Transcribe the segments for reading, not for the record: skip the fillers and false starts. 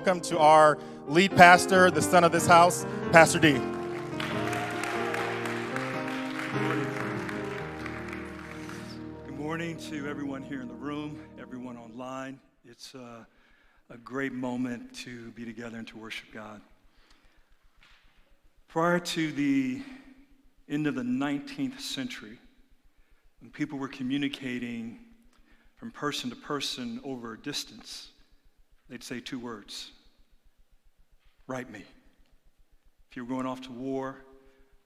Welcome to our lead pastor, the son of this house, Pastor D. Good morning to everyone here in the room, everyone online. It's a great moment to be together and to worship God. Prior to the end of the 19th century, when people were communicating from person to person over a distance, they'd say two words: write me. If you were going off to war,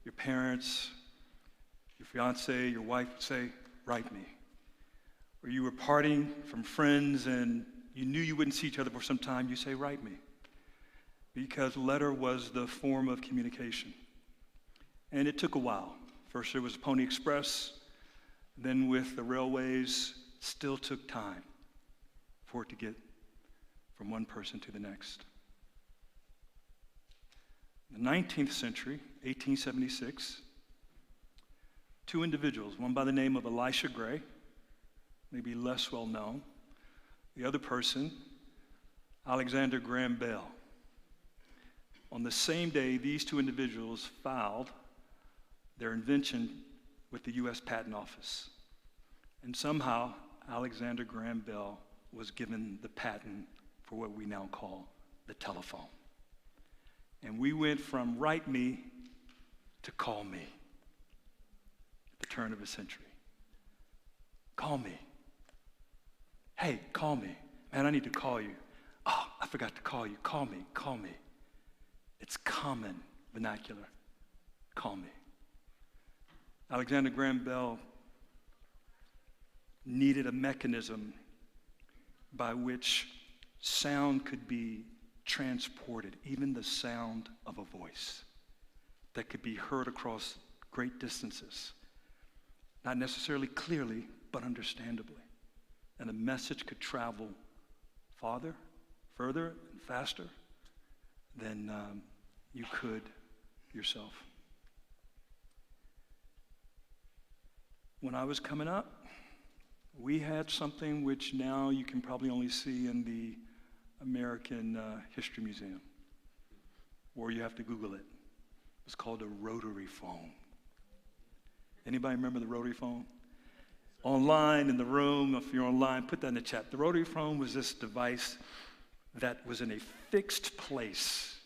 your parents, your fiance, your wife would say, write me. Or you were parting from friends and you knew you wouldn't see each other for some time, you say, write me. Because letter was the form of communication. And it took a while. First there was Pony Express, then with the railways, it still took time for it to get from one person to the next. In the 19th century, 1876, two individuals, one by the name of Elisha Gray, maybe less well known, the other person, Alexander Graham Bell. On the same day, these two individuals filed their invention with the U.S. Patent Office. And somehow, Alexander Graham Bell was given the patent for what we now call the telephone. And we went from write me to call me at the turn of a century. Call me. Hey, call me. Man, I need to call you. Oh, I forgot to call you. Call me, call me. It's common vernacular. Call me. Alexander Graham Bell needed a mechanism by which sound could be transported, even the sound of a voice that could be heard across great distances, not necessarily clearly, but understandably. And the message could travel farther, further, and faster than you could yourself. When I was coming up, we had something which now you can probably only see in the American History Museum, or you have to Google it. It's called a rotary phone. Anybody remember the rotary phone? Online, in the room, if you're online, put that in the chat. The rotary phone was this device that was in a fixed place.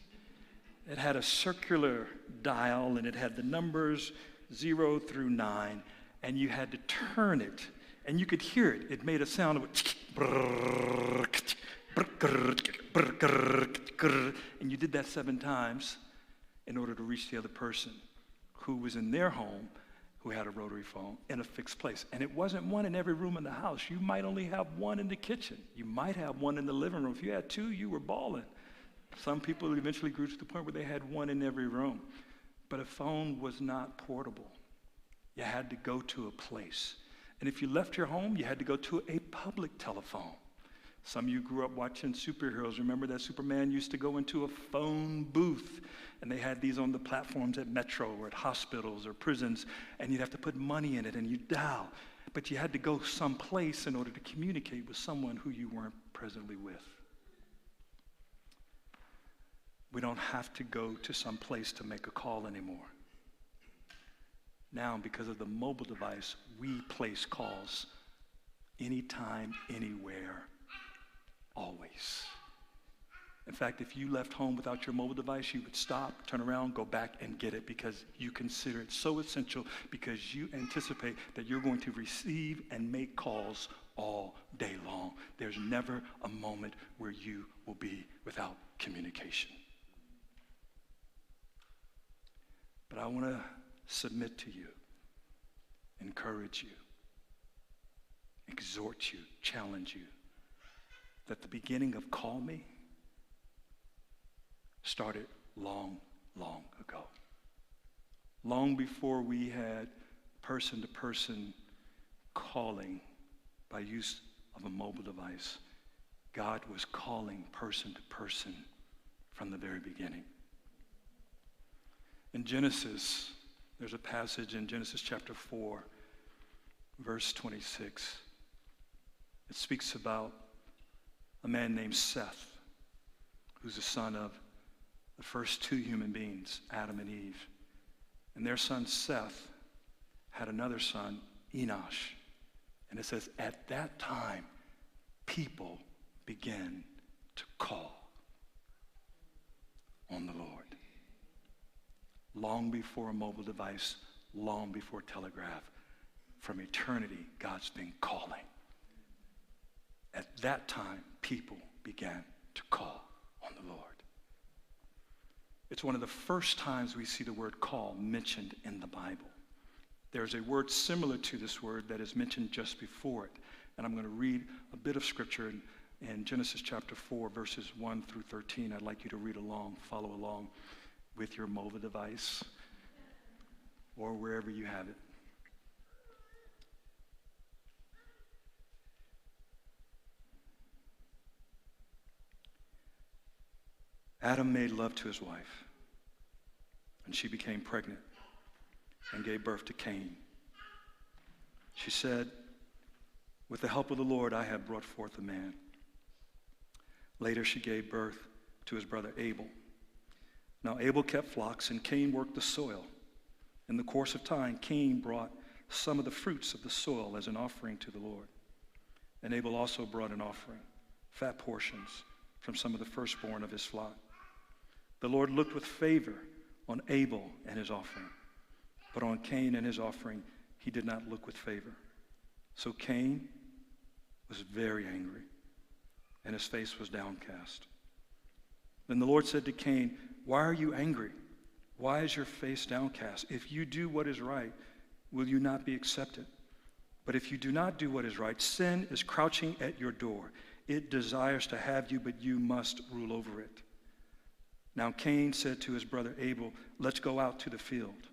It had a circular dial, and it had the numbers 0 through 9, and you had to turn it, and you could hear it. It made a sound of and you did that 7 times in order to reach the other person who was in their home who had a rotary phone in a fixed place. And it wasn't one in every room in the house. You might only have one in the kitchen. You might have one in the living room. If you had 2, you were balling. Some people eventually grew to the point where they had one in every room. But a phone was not portable. You had to go to a place. And if you left your home, you had to go to a public telephone. Some of you grew up watching superheroes. Remember that Superman used to go into a phone booth, and they had these on the platforms at Metro or at hospitals or prisons, and you'd have to put money in it and you'd dial. But you had to go someplace in order to communicate with someone who you weren't presently with. We don't have to go to some place to make a call anymore. Now, because of the mobile device, we place calls anytime, anywhere, always. In fact, if you left home without your mobile device, you would stop, turn around, go back and get it because you consider it so essential, because you anticipate that you're going to receive and make calls all day long. There's never a moment where you will be without communication. But I want to submit to you, encourage you, exhort you, challenge you, that the beginning of Call Me started long, long ago. Long before we had person-to-person calling by use of a mobile device, God was calling person to person from the very beginning. In Genesis, there's a passage in Genesis chapter 4, verse 26. It speaks about a man named Seth, who's the son of the first two human beings, Adam and Eve. And their son Seth had another son, Enosh. And it says, at that time, people began to call on the Lord. Long before a mobile device, long before telegraph, from eternity, God's been calling. At that time, people began to call on the Lord. It's one of the first times we see the word call mentioned in the Bible. There's a word similar to this word that is mentioned just before it. And I'm going to read a bit of scripture in Genesis chapter 4, verses 1 through 13. I'd like you to read along, follow along with your mobile device or wherever you have it. Adam made love to his wife, and she became pregnant and gave birth to Cain. She said, with the help of the Lord, I have brought forth a man. Later, she gave birth to his brother Abel. Now, Abel kept flocks, and Cain worked the soil. In the course of time, Cain brought some of the fruits of the soil as an offering to the Lord. And Abel also brought an offering, fat portions from some of the firstborn of his flock. The Lord looked with favor on Abel and his offering, but on Cain and his offering, he did not look with favor. So Cain was very angry, and his face was downcast. Then the Lord said to Cain, why are you angry? Why is your face downcast? If you do what is right, will you not be accepted? But if you do not do what is right, sin is crouching at your door. It desires to have you, but you must rule over it. Now Cain said to his brother Abel, let's go out to the field.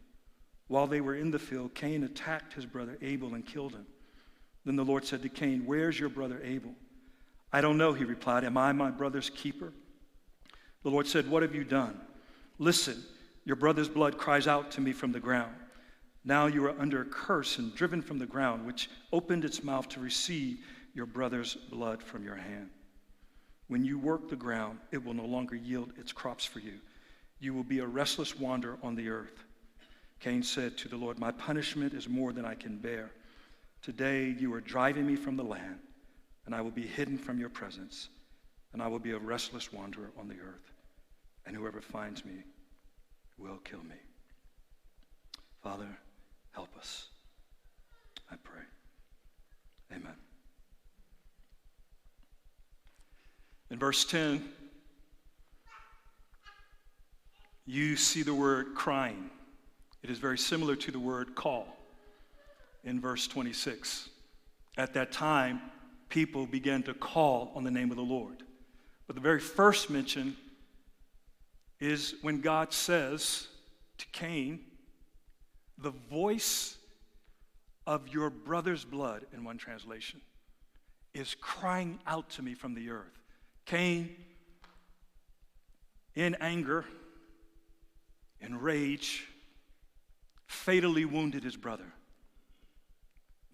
While they were in the field, Cain attacked his brother Abel and killed him. Then the Lord said to Cain, where's your brother Abel? I don't know, he replied. Am I my brother's keeper? The Lord said, what have you done? Listen, your brother's blood cries out to me from the ground. Now you are under a curse and driven from the ground, which opened its mouth to receive your brother's blood from your hand. When you work the ground, it will no longer yield its crops for you. You will be a restless wanderer on the earth. Cain said to the Lord, my punishment is more than I can bear. Today you are driving me from the land, and I will be hidden from your presence, and I will be a restless wanderer on the earth, and whoever finds me will kill me. Father, help us, I pray. Amen. In verse 10, you see the word crying. It is very similar to the word call in verse 26. At that time, people began to call on the name of the Lord. But the very first mention is when God says to Cain, the voice of your brother's blood, in one translation, is crying out to me from the earth. Cain, in anger, in rage, fatally wounded his brother.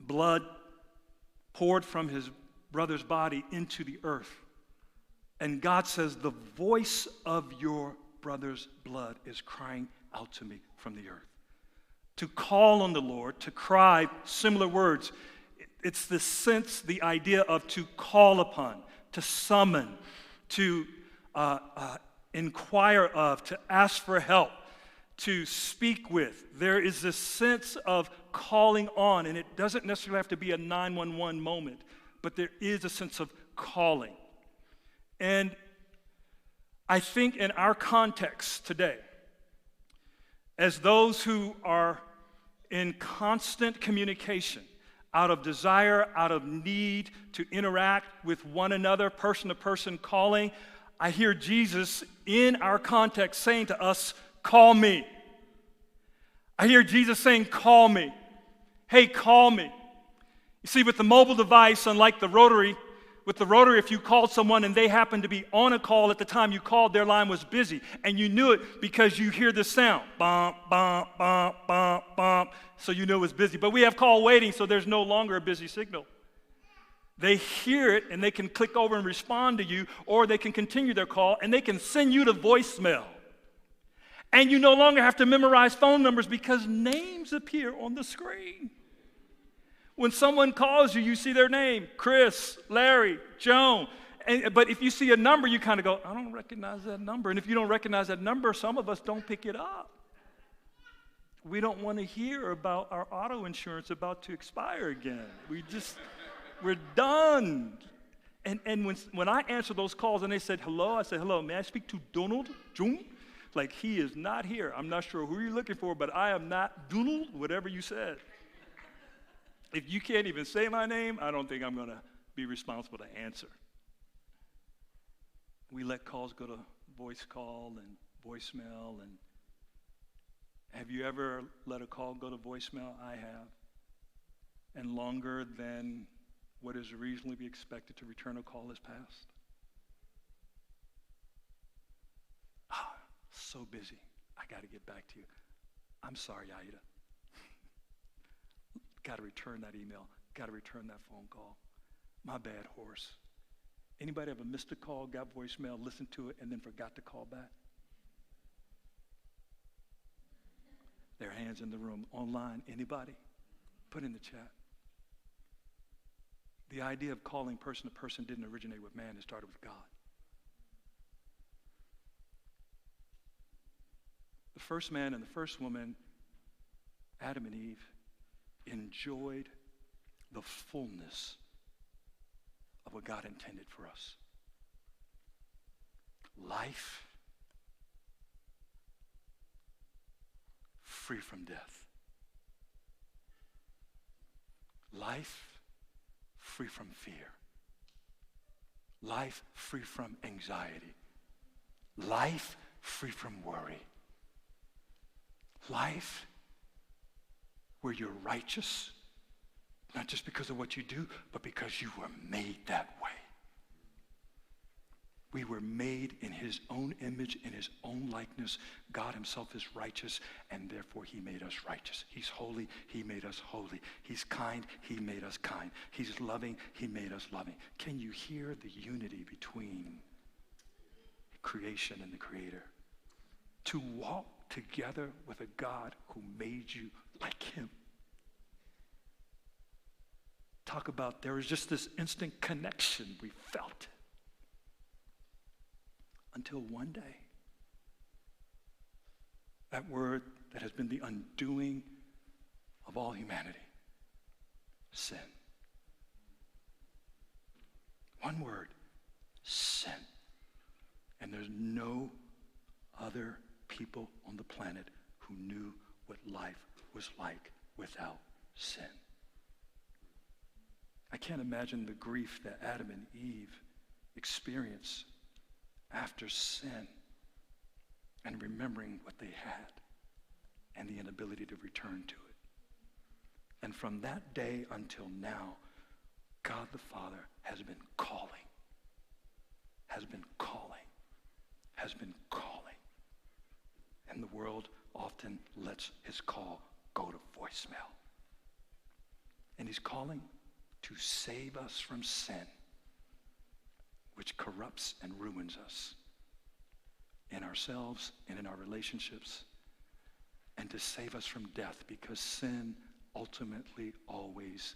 Blood poured from his brother's body into the earth. And God says, the voice of your brother's blood is crying out to me from the earth. To call on the Lord, to cry, similar words. It's the sense, the idea of to call upon, to summon, to inquire of, to ask for help, to speak with. There is this sense of calling on, and it doesn't necessarily have to be a 911 moment, but there is a sense of calling. And I think in our context today, as those who are in constant communication, out of desire, out of need to interact with one another, person to person calling, I hear Jesus in our context saying to us, call me. I hear Jesus saying, call me. Hey, call me. You see, with the mobile device, unlike the rotary, with the rotary, if you called someone and they happened to be on a call at the time you called, their line was busy. And you knew it because you hear the sound. Bump, bump, bump, bump, bump. So you knew it was busy. But we have call waiting, so there's no longer a busy signal. They hear it and they can click over and respond to you, or they can continue their call and they can send you to voicemail. And you no longer have to memorize phone numbers because names appear on the screen. When someone calls you, you see their name, Chris, Larry, Joan. But if you see a number, you kind of go, I don't recognize that number. And if you don't recognize that number, some of us don't pick it up. We don't want to hear about our auto insurance about to expire again. We're done. And when I answer those calls and they said, hello, I said, hello, may I speak to Donnell? June? Like, he is not here. I'm not sure who you're looking for, but I am not Donnell, whatever you said. If you can't even say my name, I don't think I'm going to be responsible to answer. We let calls go to voice call and voicemail. And have you ever let a call go to voicemail? I have. And longer than what is reasonably expected to return a call has passed. So busy. I got to get back to you. I'm sorry, Aida. Got to return that email. Got to return that phone call. My bad, horse. Anybody ever missed a call, got voicemail, listened to it, and then forgot to call back? There are hands in the room. Online, anybody? Put in the chat. The idea of calling person to person didn't originate with man. It started with God. The first man and the first woman, Adam and Eve, enjoyed the fullness of what God intended for us. Life free from death. Life free from fear. Life free from anxiety. Life free from worry. Life where you're righteous, not just because of what you do, but because you were made that way. We were made in his own image, in his own likeness. God himself is righteous, and therefore he made us righteous. He's holy, he made us holy. He's kind, he made us kind. He's loving, he made us loving. Can you hear the unity between creation and the Creator? To walk together with a God who made you like him. Talk about, there was just this instant connection. We felt it. Until one day, that word that has been the undoing of all humanity, sin. One word, sin. And there's no other people on the planet who knew what life was like without sin. I can't imagine the grief that Adam and Eve experienced after sin and remembering what they had and the inability to return to it. And from that day until now, God the Father has been calling, has been calling, has been calling. And the world often lets his call go to voicemail. And he's calling to save us from sin, which corrupts and ruins us in ourselves and in our relationships, and to save us from death, because sin ultimately always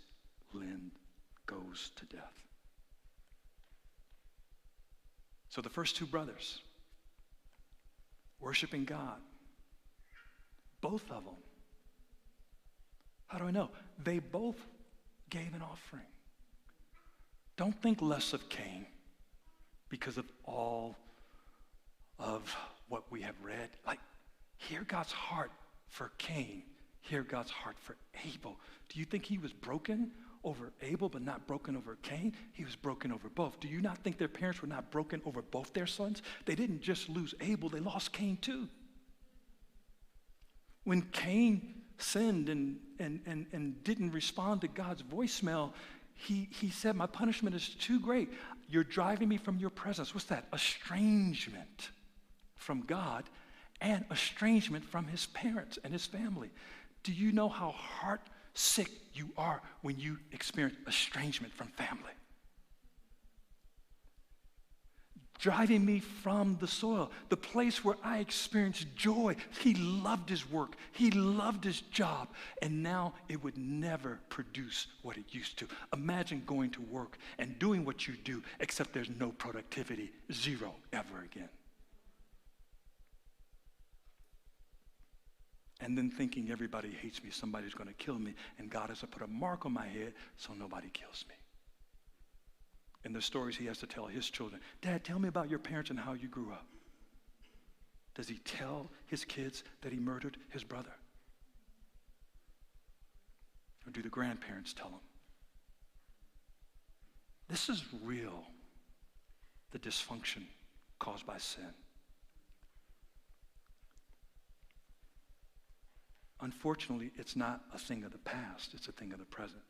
goes to death. So the first two brothers, worshiping God, both of them, how do I know? They both gave an offering. Don't think less of Cain because of all of what we have read. Like, hear God's heart for Cain. Hear God's heart for Abel. Do you think he was broken over Abel but not broken over Cain? He was broken over both. Do you not think their parents were not broken over both their sons? They didn't just lose Abel, they lost Cain too. When Cain sinned and didn't respond to God's voicemail, he said, my punishment is too great. You're driving me from your presence. What's that? Estrangement from God and estrangement from his parents and his family. Do you know how heart sick you are when you experience estrangement from family? driving me from the soil, the place where I experienced joy. He loved his work. He loved his job. And now it would never produce what it used to. Imagine going to work and doing what you do, except there's no productivity, zero ever again. And then thinking everybody hates me, somebody's going to kill me, and God has to put a mark on my head so nobody kills me. And the stories he has to tell his children. Dad, tell me about your parents and how you grew up. Does he tell his kids that he murdered his brother? Or do the grandparents tell him? This is real, the dysfunction caused by sin. Unfortunately, it's not a thing of the past, it's a thing of the present.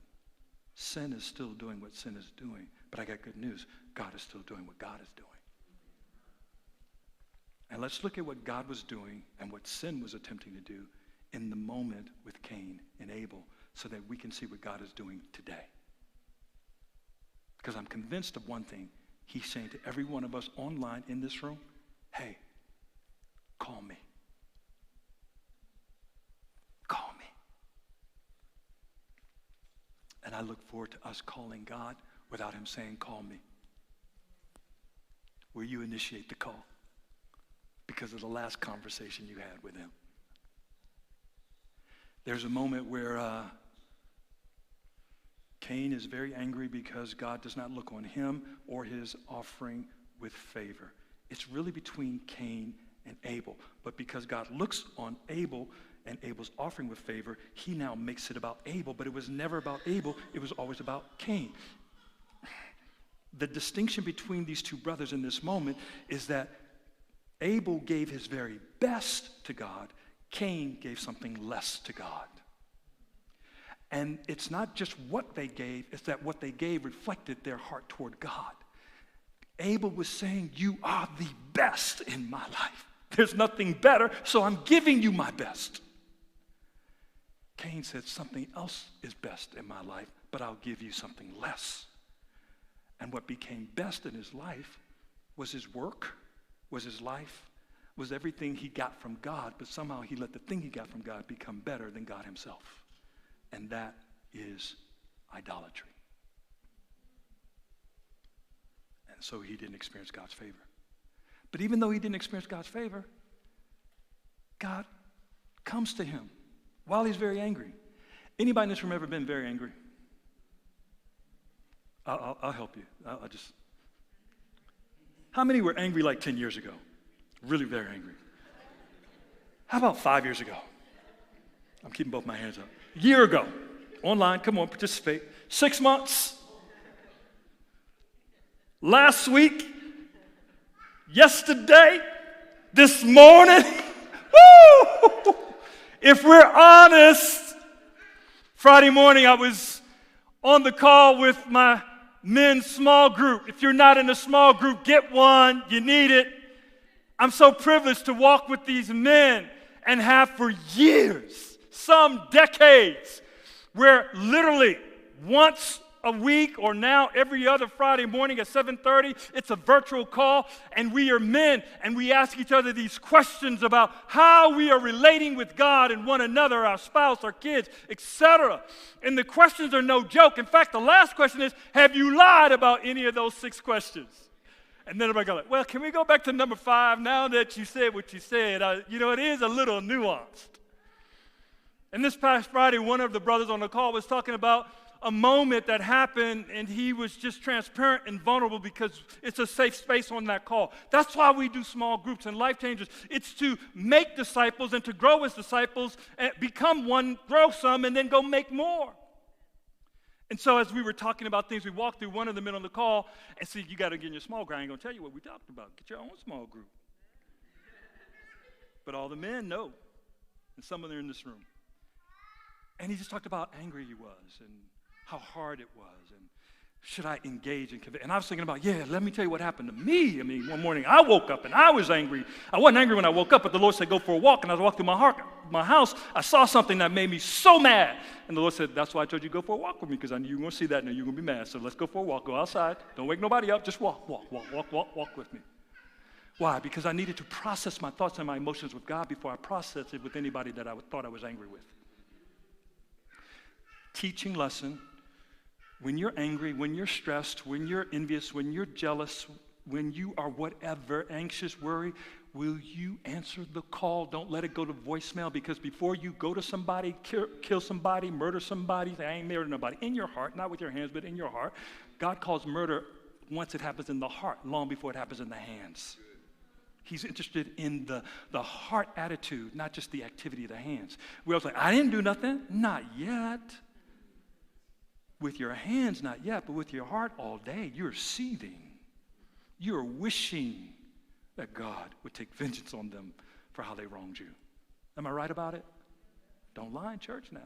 Sin is still doing what sin is doing, but I got good news. God is still doing what God is doing. And let's look at what God was doing and what sin was attempting to do in the moment with Cain and Abel so that we can see what God is doing today. Because I'm convinced of one thing. He's saying to every one of us online in this room, hey, call me. Call me. And I look forward to us calling God without him saying, call me. Will you initiate the call? Because of the last conversation you had with him. There's a moment where Cain is very angry because God does not look on him or his offering with favor. It's really between Cain and Abel. But because God looks on Abel and Abel's offering with favor, he now makes it about Abel. But it was never about Abel. It was always about Cain. The distinction between these two brothers in this moment is that Abel gave his very best to God. Cain gave something less to God. And it's not just what they gave, it's that what they gave reflected their heart toward God. Abel was saying, you are the best in my life. There's nothing better, so I'm giving you my best. Cain said, something else is best in my life, but I'll give you something less. And what became best in his life was his work, was his life, was everything he got from God, but somehow he let the thing he got from God become better than God himself. And that is idolatry. And so he didn't experience God's favor. But even though he didn't experience God's favor, God comes to him while he's very angry. Anybody in this room ever been very angry? I'll help you. How many were angry like 10 years ago? Really very angry. How about 5 years ago? I'm keeping both my hands up. A year ago. Online, come on, participate. 6 months. Last week. Yesterday. This morning. Woo! If we're honest, Friday morning I was on the call with my men's small group. If you're not in a small group, get one. You need it. I'm so privileged to walk with these men and have for years, some decades, where literally once a week or now every other Friday morning at 7:30, it's a virtual call, and we are men, and we ask each other these questions about how we are relating with God and one another, our spouse, our kids, etc. And the questions are no joke. In fact, the last question is, have you lied about any of those 6 questions? And then everybody goes, like, well, can we go back to number 5 now that you said what you said? It is a little nuanced. And this past Friday, one of the brothers on the call was talking about a moment that happened, and he was just transparent and vulnerable because it's a safe space on that call. That's why we do small groups and life changers. It's to make disciples and to grow as disciples, and become one, grow some, and then go make more. And so as we were talking about things, we walked through one of the men on the call and said, you got to get in your small group. I ain't going to tell you what we talked about. Get your own small group. But all the men know, and some of them are in this room. And he just talked about how angry he was and how hard it was, and should I engage and convey? And I was thinking about, let me tell you what happened to me. I mean, one morning I woke up and I was angry. I wasn't angry when I woke up, but the Lord said, go for a walk. And as I walked through my house, I saw something that made me so mad. And the Lord said, that's why I told you to go for a walk with me, because I knew you were going to see that and you're going to be mad. So let's go for a walk. Go outside. Don't wake nobody up. Just walk with me. Why? Because I needed to process my thoughts and my emotions with God before I processed it with anybody that I thought I was angry with. Teaching lesson. When you're angry, when you're stressed, when you're envious, when you're jealous, when you are whatever, anxious, worried, will you answer the call? Don't let it go to voicemail, because before you go to somebody, kill somebody, murder somebody, say, I ain't murdered nobody, in your heart, not with your hands, but in your heart. God calls murder once it happens in the heart, long before it happens in the hands. He's interested in the heart attitude, not just the activity of the hands. We always like, I didn't do nothing. Not yet. With your hands, not yet, but with your heart all day, you're seething. You're wishing that God would take vengeance on them for how they wronged you. Am I right about it? Don't lie in church now.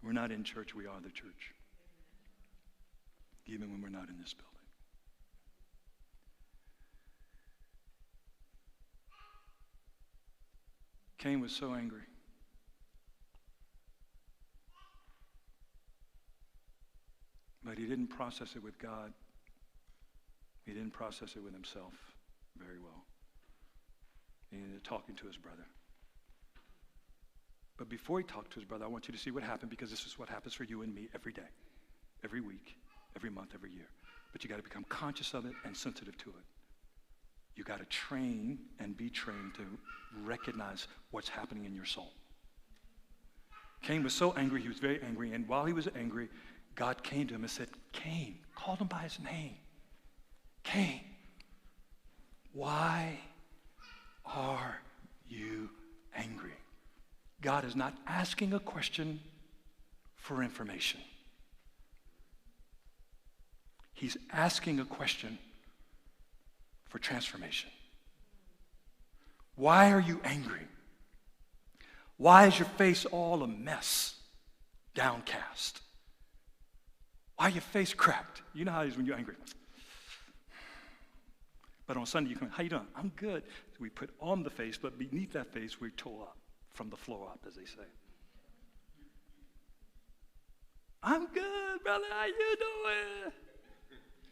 We're not in church, we are the church. Even when we're not in this building. Cain was so angry. But he didn't process it with God. He didn't process it with himself very well. He ended up talking to his brother. But before he talked to his brother, I want you to see what happened, because this is what happens for you and me every day, every week, every month, every year. But you got to become conscious of it and sensitive to it. You got to train and be trained to recognize what's happening in your soul. Cain was so angry, he was very angry, and while he was angry, God came to him and said, Cain, called him by his name. Cain, why are you angry? God is not asking a question for information. He's asking a question for transformation. Why are you angry? Why is your face all a mess, downcast? Why are your face cracked? You know how it is when you're angry. But on Sunday you come, how you doing? I'm good. So we put on the face, but beneath that face we toe up, from the floor up, as they say. I'm good, brother. How you doing?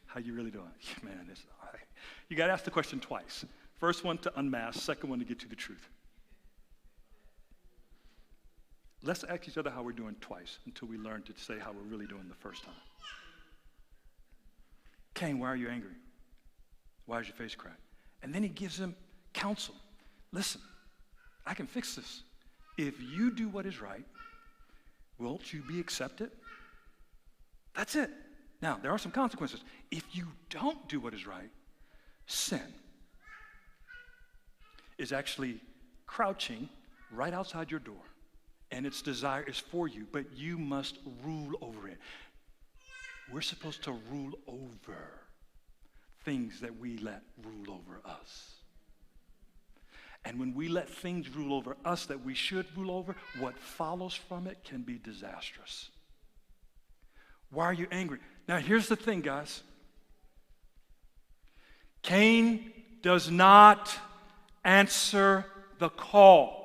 How you really doing? Man, it's all right. You got to ask the question twice. First one to unmask, second one to get to the truth. Let's ask each other how we're doing twice until we learn to say how we're really doing the first time. Cain, why are you angry? Why is your face cracked? And then he gives him counsel. Listen, I can fix this. If you do what is right, won't you be accepted? That's it. Now, there are some consequences. If you don't do what is right, sin is actually crouching right outside your door, and its desire is for you, but you must rule over it. We're supposed to rule over things that we let rule over us. And when we let things rule over us that we should rule over, what follows from it can be disastrous. Why are you angry? Now, here's the thing, guys. Cain does not answer the call.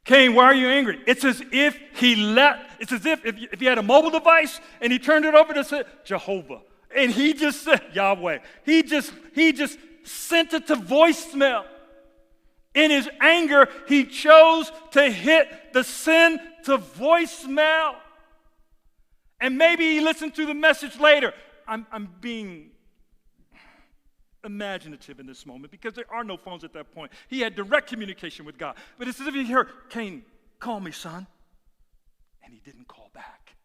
Cain, why are you angry? It's as if if he had a mobile device and he turned it over to say, Jehovah. And he just said, Yahweh. He just sent it to voicemail. In his anger, he chose to hit the send to voicemail. And maybe he listened to the message later. I'm being imaginative in this moment because there are no phones at that point. He had direct communication with God. But it's as if he heard, Cain, call me, son. And he didn't call back.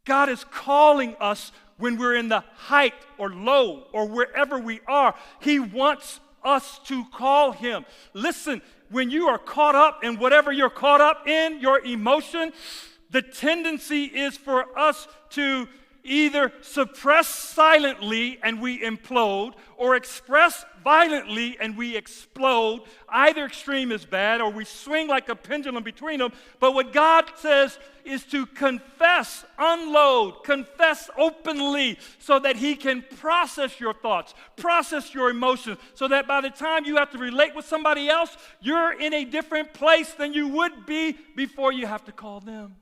God is calling us when we're in the height or low or wherever we are. He wants us to call him. Listen, when you are caught up in whatever you're caught up in, your emotion, the tendency is for us to either suppress silently and we implode, or express violently and we explode. Either extreme is bad, or we swing like a pendulum between them. But what God says is to confess, unload, confess openly, so that He can process your thoughts, process your emotions, so that by the time you have to relate with somebody else, you're in a different place than you would be before you have to call them.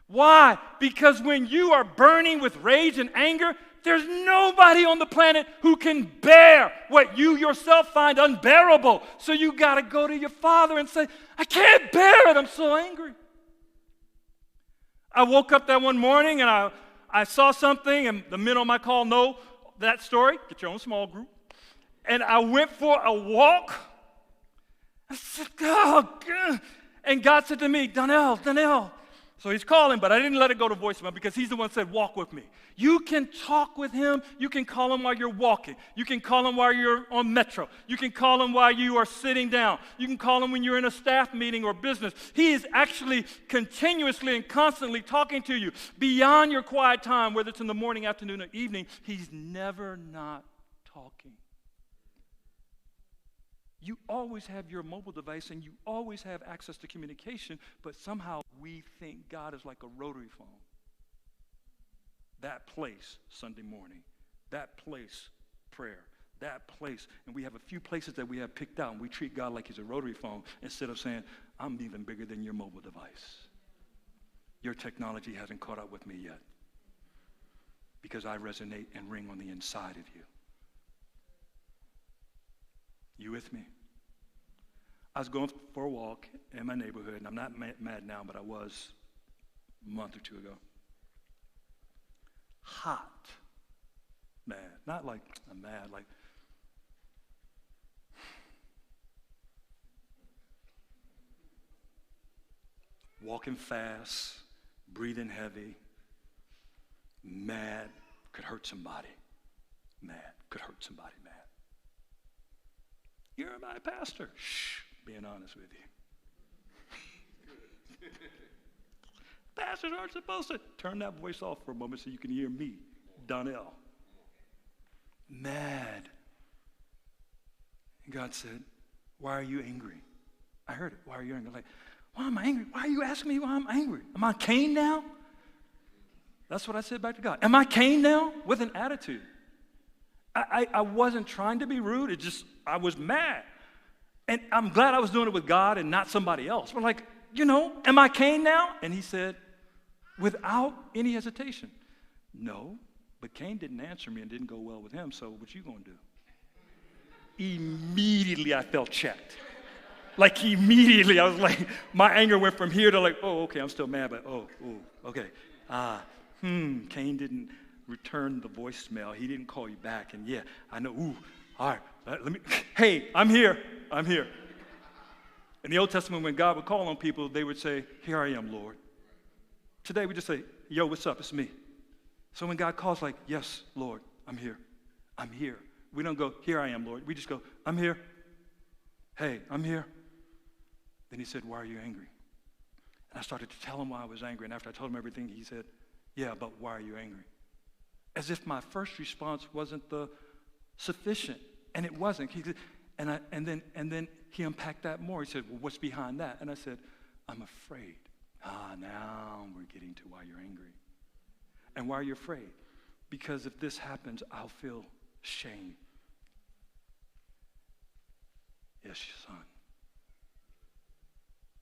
Why? Because when you are burning with rage and anger, there's nobody on the planet who can bear what you yourself find unbearable. So you got to go to your Father and say, I can't bear it. I'm so angry. I woke up that one morning and I saw something, and the men on my call know that story. Get your own small group. And I went for a walk. I said, oh, God. And God said to me, Donnell. So He's calling, but I didn't let it go to voicemail because He's the one who said, walk with me. You can talk with Him. You can call Him while you're walking. You can call Him while you're on Metro. You can call Him while you are sitting down. You can call Him when you're in a staff meeting or business. He is actually continuously and constantly talking to you beyond your quiet time, whether it's in the morning, afternoon, or evening. He's never not talking. You always have your mobile device and you always have access to communication, but somehow we think God is like a rotary phone. That place, Sunday morning. That place, prayer. That place. And we have a few places that we have picked out, and we treat God like He's a rotary phone instead of saying, I'm even bigger than your mobile device. Your technology hasn't caught up with me yet because I resonate and ring on the inside of you. You with me? I was going for a walk in my neighborhood, and I'm not mad now, but I was a month or two ago. Hot. Mad. Not like I'm mad, like walking fast, breathing heavy, mad, could hurt somebody. Mad, could hurt somebody, mad. You're my pastor. Shh, being honest with you. Pastors aren't supposed to. Turn that voice off for a moment so you can hear me, Donnell. Mad. And God said, why are you angry? I heard it. Why are you angry? I'm like, why am I angry? Why are you asking me why I'm angry? Am I Cain now? That's what I said back to God. Am I Cain now? With an attitude. I wasn't trying to be rude. It just, I was mad. And I'm glad I was doing it with God and not somebody else. But like, am I Cain now? And He said, without any hesitation, no, but Cain didn't answer me and didn't go well with him, so what you gonna do? Immediately I felt checked. Like immediately, I was like, my anger went from here to like, oh, okay, I'm still mad, but okay. Cain didn't return the voicemail. He didn't call you back, and yeah, I know, all right, hey, I'm here. In the Old Testament, when God would call on people, they would say, here I am, Lord. Today, we just say, yo, what's up? It's me. So when God calls, like, yes, Lord, I'm here. We don't go, here I am, Lord. We just go, I'm here. Hey, I'm here. Then He said, why are you angry? And I started to tell Him why I was angry. And after I told Him everything, He said, yeah, but why are you angry? As if my first response wasn't the sufficient. And it wasn't. And then He unpacked that more. He said, well, what's behind that? And I said, I'm afraid. Now we're getting to why you're angry. And why are you afraid? Because if this happens, I'll feel shame. Yes, son.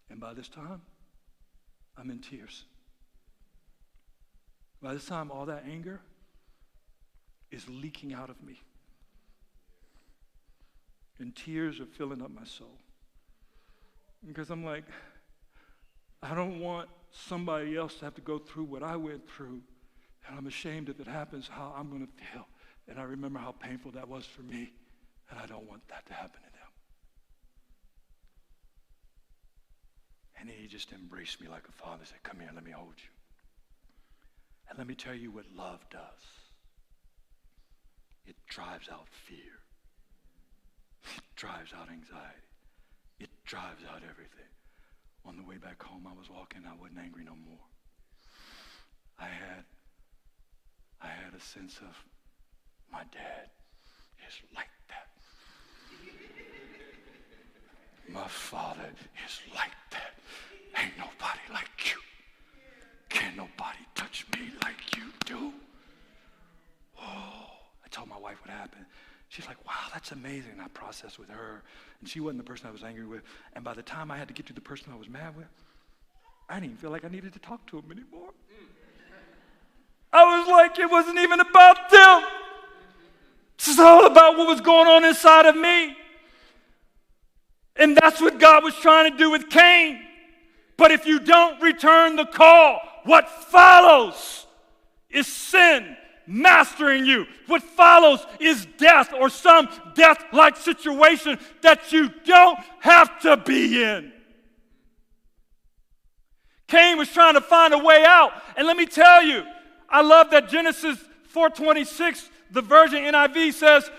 And by this time, I'm in tears. By this time, all that anger is leaking out of me. And tears are filling up my soul. Because I'm like, I don't want somebody else to have to go through what I went through. And I'm ashamed if it happens how I'm going to feel. And I remember how painful that was for me. And I don't want that to happen to them. And He just embraced me like a father. Said, come here, let me hold you. And let me tell you what love does. It drives out fear. It drives out anxiety. It drives out everything. On the way back home, I was walking. I wasn't angry no more. I had a sense of, my dad is like that. My father is like that. Ain't nobody like you. Can't nobody touch me like you do. Oh, I told my wife what happened. She's like, wow, that's amazing. And I processed with her. And she wasn't the person I was angry with. And by the time I had to get to the person I was mad with, I didn't even feel like I needed to talk to him anymore. I was like, it wasn't even about them. This is all about what was going on inside of me. And that's what God was trying to do with Cain. But if you don't return the call, what follows is sin mastering you. What follows is death, or some death-like situation that you don't have to be in. Cain was trying to find a way out. And let me tell you, I love that Genesis 4:26, the Version NIV says,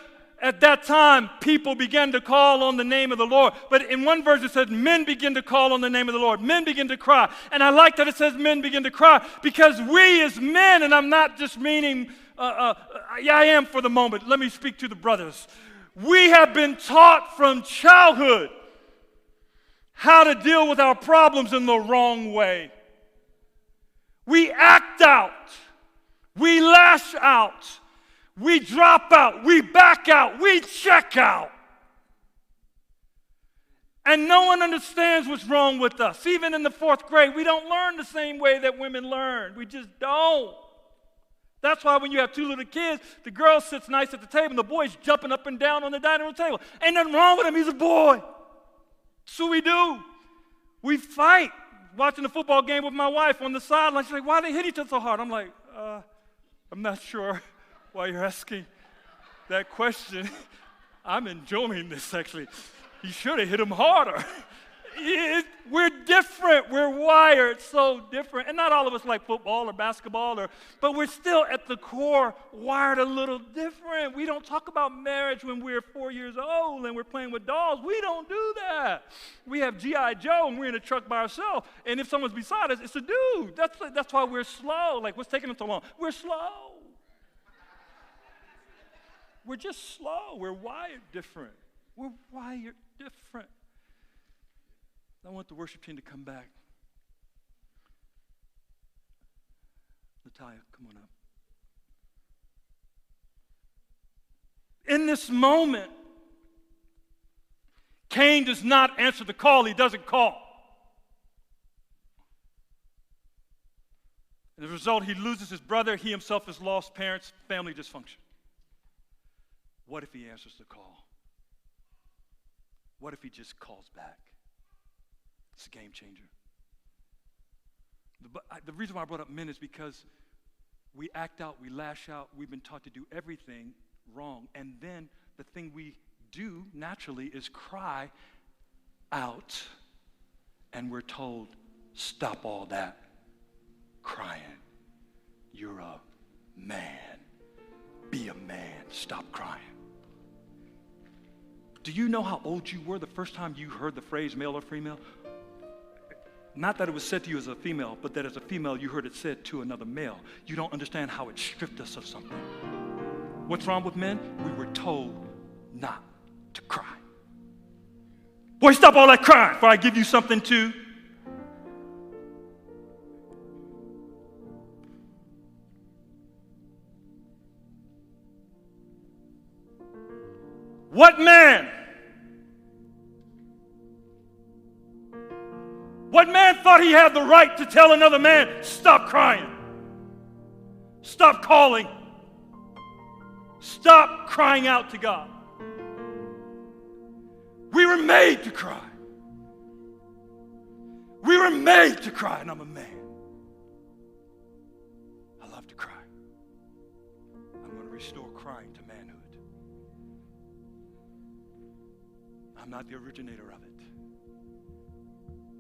at that time, people began to call on the name of the Lord. But in one verse it says, men begin to call on the name of the Lord. Men begin to cry. And I like that it says men begin to cry, because we as men, and I'm not just meaning, I am for the moment. Let me speak to the brothers. We have been taught from childhood how to deal with our problems in the wrong way. We act out. We lash out. We drop out, we back out, we check out. And no one understands what's wrong with us. Even in the 4th grade, we don't learn the same way that women learn. We just don't. That's why when you have 2 little kids, the girl sits nice at the table and the boy's jumping up and down on the dining room table. Ain't nothing wrong with him, he's a boy. That's what we do. We fight. Watching the football game with my wife on the sideline, she's like, why they hit each other so hard? I'm like, I'm not sure. Why you're asking that question. I'm enjoying this, actually. You should have hit him harder. We're different. We're wired so different. And not all of us like football or basketball, but we're still at the core wired a little different. We don't talk about marriage when we're 4 years old and we're playing with dolls. We don't do that. We have G.I. Joe and we're in a truck by ourselves. And if someone's beside us, it's a dude. That's why we're slow. Like, what's taking them so long? We're slow. We're just slow. We're wired different. We're wired different. I want the worship team to come back. Natalia, come on up. In this moment, Cain does not answer the call. He doesn't call. As a result, he loses his brother. He himself has lost parents, family dysfunction. What if he answers the call? What if he just calls back? It's a game changer. The reason why I brought up men is because we act out, we lash out, we've been taught to do everything wrong. And then the thing we do naturally is cry out. And we're told, stop all that crying. You're a man. Be a man. Stop crying. Do you know how old you were the first time you heard the phrase male or female? Not that it was said to you as a female, but that as a female you heard it said to another male. You don't understand how it stripped us of something. What's wrong with men? We were told not to cry. Boy, stop all that crying before I give you something to. What man? What man thought he had the right to tell another man, stop crying, stop calling, stop crying out to God? We were made to cry. We were made to cry, and I'm a man. I love to cry. I'm going to restore crying to manhood. I'm not the originator of it.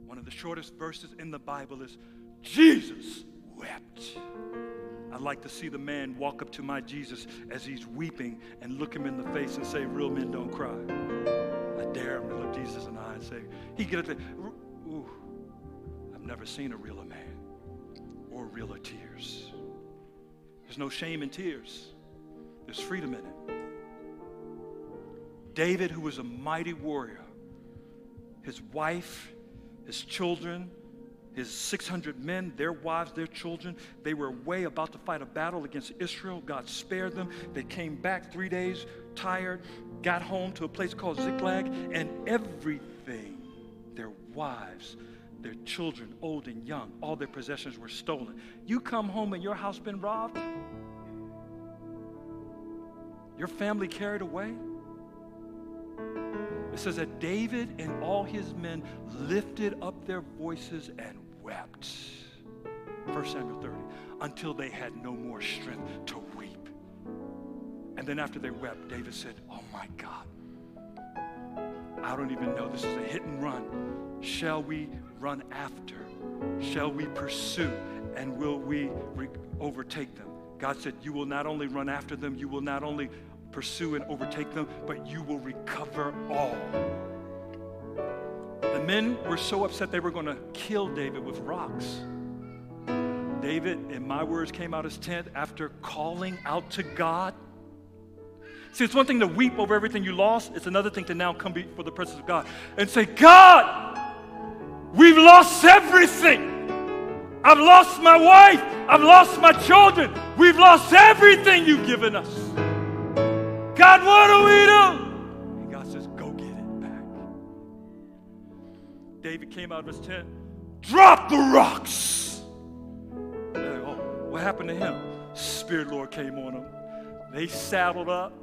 One of the shortest verses in the Bible is, Jesus wept. I'd like to see the man walk up to my Jesus as he's weeping and look him in the face and say, real men don't cry. I dare him to look Jesus in the eye and say, he get up there, ooh, I've never seen a realer man or realer tears. There's no shame in tears. There's freedom in it. David, who was a mighty warrior, his wife, his children, his 600 men, their wives, their children, they were away about to fight a battle against Israel. God spared them. They came back 3 days, tired, got home to a place called Ziklag, and everything, their wives, their children, old and young, all their possessions were stolen. You come home and your house been robbed? Your family carried away? It says that David and all his men lifted up their voices and wept. 1 Samuel 30, until they had no more strength to weep. And then after they wept, David said, oh my God, I don't even know, this is a hit and run. Shall we run after? Shall we pursue? And will we overtake them? God said, you will not only run after them, you will not only pursue and overtake them, but you will recover all. The men were so upset they were going to kill David with rocks. David, in my words, came out of his tent after calling out to God. See, it's one thing to weep over everything you lost. It's another thing to now come before the presence of God and say, God, we've lost everything. I've lost my wife. I've lost my children. We've lost everything you've given us. God, what do we do? And God says, go get it back. David came out of his tent, dropped the rocks. Like, oh, what happened to him? Spirit of the Lord came on him. They saddled up.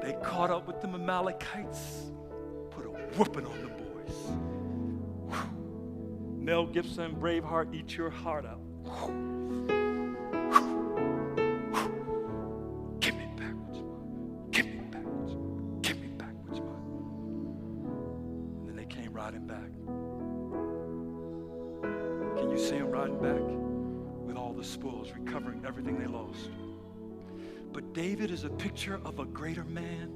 They caught up with the Amalekites, put a whooping on the boys. Whew. Mel Gibson, Braveheart, eat your heart out. Give me back what's mine. Give me back what's mine. Give me back what's mine. And then they came riding back. Can you see them riding back with all the spoils, recovering everything they lost? But David is a picture of a greater man.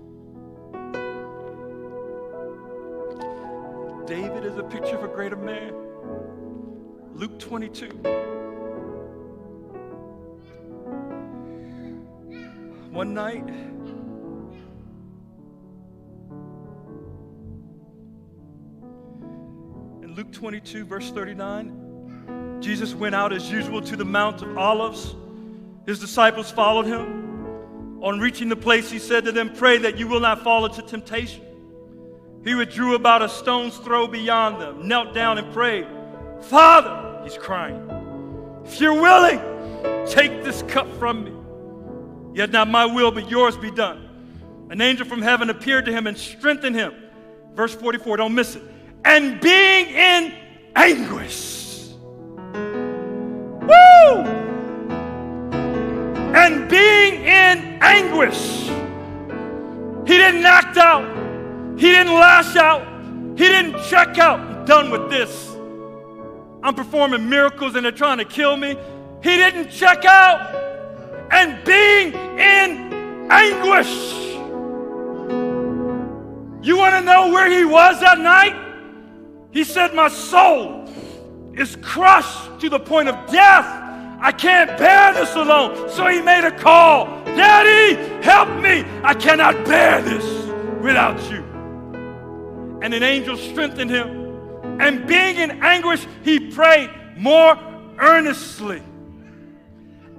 David is a picture of a greater man. Luke 22. One night, in Luke 22, verse 39, Jesus went out as usual to the Mount of Olives. His disciples followed him. On reaching the place, he said to them, pray that you will not fall into temptation. He withdrew about a stone's throw beyond them, knelt down and prayed. Father, he's crying, if you're willing, take this cup from me. Yet not my will, but yours be done. An angel from heaven appeared to him and strengthened him. Verse 44, don't miss it. And being in anguish. Woo! And being in anguish. He didn't act out. He didn't lash out. He didn't check out. I'm done with this. I'm performing miracles and they're trying to kill me. He didn't check out. And being in anguish. You want to know where he was that night? He said, my soul is crushed to the point of death. I can't bear this alone. So he made a call. Daddy, help me. I cannot bear this without you. And an angel strengthened him. And being in anguish, he prayed more earnestly.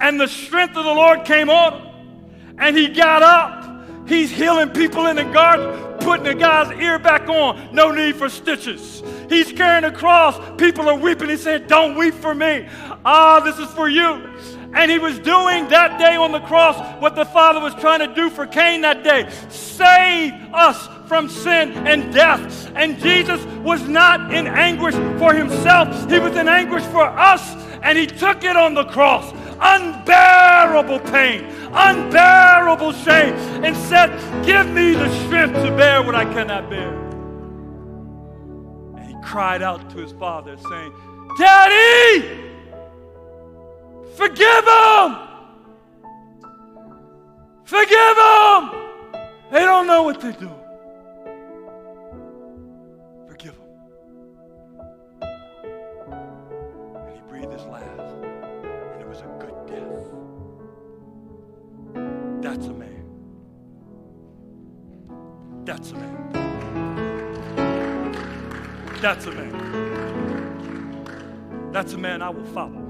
And the strength of the Lord came on him. And he got up. He's healing people in the garden, putting the guy's ear back on. No need for stitches. He's carrying a cross. People are weeping. He said, don't weep for me. This is for you. And he was doing that day on the cross what the Father was trying to do for Cain that day. Save us from sin and death. And Jesus was not in anguish for himself. He was in anguish for us. And he took it on the cross. Unbearable pain, unbearable shame, and said, give me the strength to bear what I cannot bear. And he cried out to his Father saying, Daddy, forgive them. Forgive them. They don't know what they're doing. Forgive them. That's a man. That's a man. That's a man I will follow.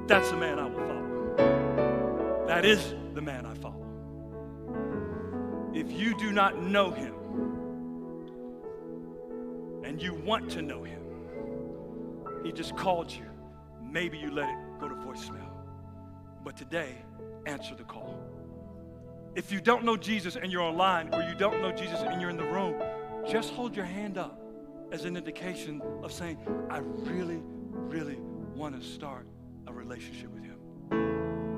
That's the man I will follow. That is the man I follow. If you do not know him and you want to know him, he just called you. Maybe you let it go to voicemail. But today, answer the call. If you don't know Jesus and you're online, or you don't know Jesus and you're in the room, just hold your hand up as an indication of saying, I really, really want to start a relationship with him.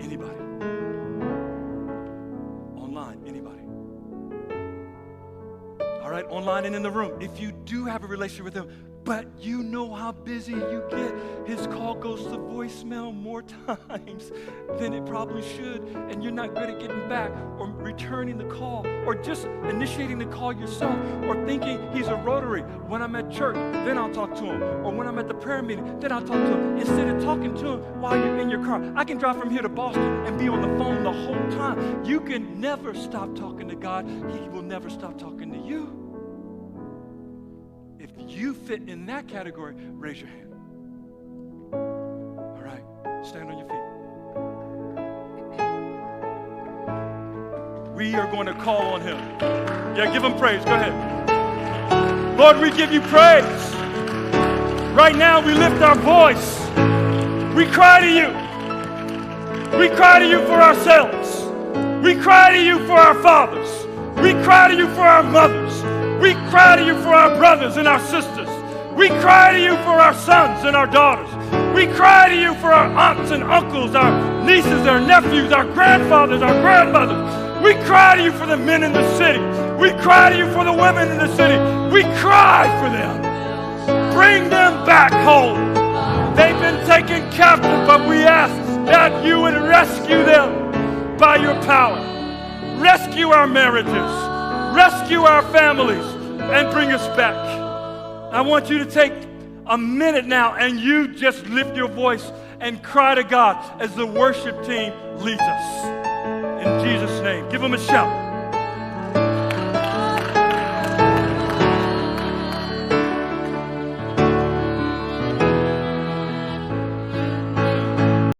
Anybody? Online, anybody? All right, online and in the room. If you do have a relationship with him, but you know how busy you get, his call goes to voicemail more times than it probably should, and you're not good at getting back or returning the call or just initiating the call yourself or thinking he's a rotary. When I'm at church, then I'll talk to him. Or when I'm at the prayer meeting, then I'll talk to him. Instead of talking to him while you're in your car. I can drive from here to Boston and be on the phone the whole time. You can never stop talking to God. He will never stop talking to you. If you fit in that category, raise your hand. All right, stand on your feet. We are going to call on him. Yeah, give him praise. Go ahead. Lord, we give you praise. Right now, we lift our voice. We cry to you. We cry to you for ourselves. We cry to you for our fathers. We cry to you for our mothers. We cry to you for our brothers and our sisters. We cry to you for our sons and our daughters. We cry to you for our aunts and uncles, our nieces, our nephews, our grandfathers, our grandmothers. We cry to you for the men in the city. We cry to you for the women in the city. We cry for them. Bring them back home. They've been taken captive, but we ask that you would rescue them by your power. Rescue our marriages. Rescue our families and bring us back. I want you to take a minute now and you just lift your voice and cry to God as the worship team leads us. In Jesus' name, give them a shout.